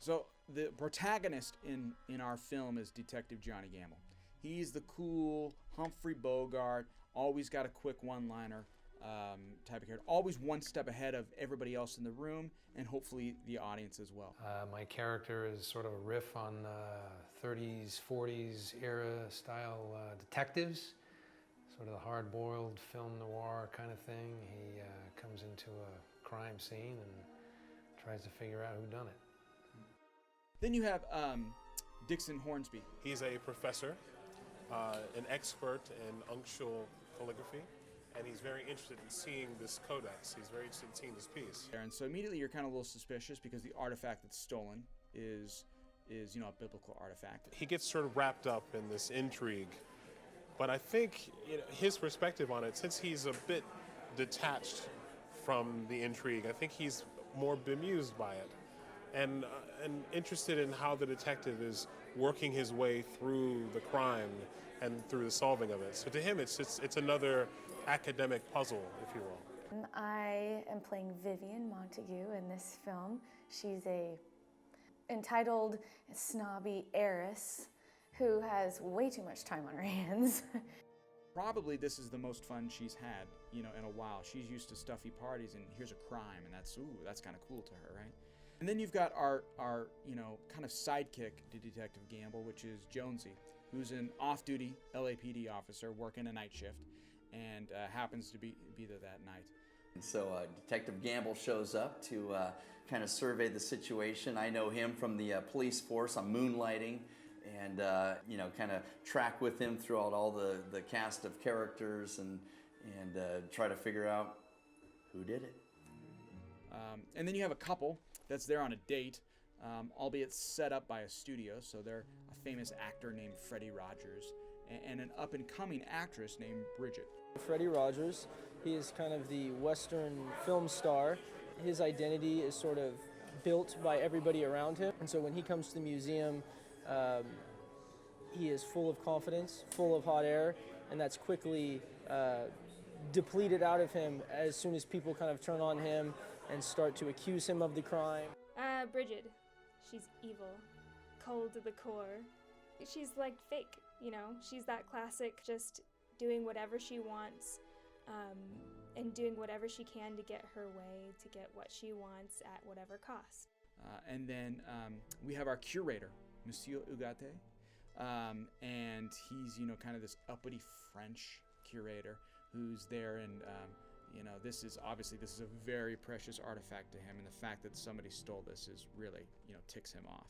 So the protagonist in our film is Detective Johnny Gamble. He's the cool Humphrey Bogart, always got a quick one-liner type of character, always one step ahead of everybody else in the room, and hopefully the audience as well. My character is sort of a riff on 30s, 40s era style detectives, sort of the hard-boiled film noir kind of thing. He comes into a crime scene and tries to figure out who done it. Then you have Dixon Hornsby. He's a professor, an expert in uncial calligraphy, and he's very interested in seeing this codex. He's very interested in seeing this piece. And so immediately you're kind of a little suspicious because the artifact that's stolen is a biblical artifact. He gets sort of wrapped up in this intrigue, but I think his perspective on it, since he's a bit detached from the intrigue, I think he's more bemused by it and interested in how the detective is working his way through the crime and through the solving of it. So to him, it's another academic puzzle, if you will. I am playing Vivian Montague in this film. She's a entitled, snobby heiress who has way too much time on her hands. Probably this is the most fun she's had, in a while. She's used to stuffy parties, and here's a crime, and that's kind of cool to her, right? And then you've got our kind of sidekick to Detective Gamble, which is Jonesy, who's an off-duty LAPD officer working a night shift, and happens to be there that night. And so Detective Gamble shows up to kind of survey the situation. I know him from the police force. I'm moonlighting and kind of track with him throughout all the cast of characters and try to figure out who did it. And then you have a couple that's there on a date, albeit set up by a studio. So they're a famous actor named Freddie Rogers and an up-and-coming actress named Bridget. Freddie Rogers, he is kind of the Western film star. His identity is sort of built by everybody around him. And so when he comes to the museum, he is full of confidence, full of hot air, and that's quickly depleted out of him as soon as people kind of turn on him and start to accuse him of the crime. Bridget, she's evil, cold to the core. She's like fake, she's that classic, just doing whatever she wants and doing whatever she can to get her way, to get what she wants at whatever cost. And then we have our curator, Monsieur Ugarte, and he's, kind of this uppity French curator who's there, and this is a very precious artifact to him, and the fact that somebody stole this is really, ticks him off.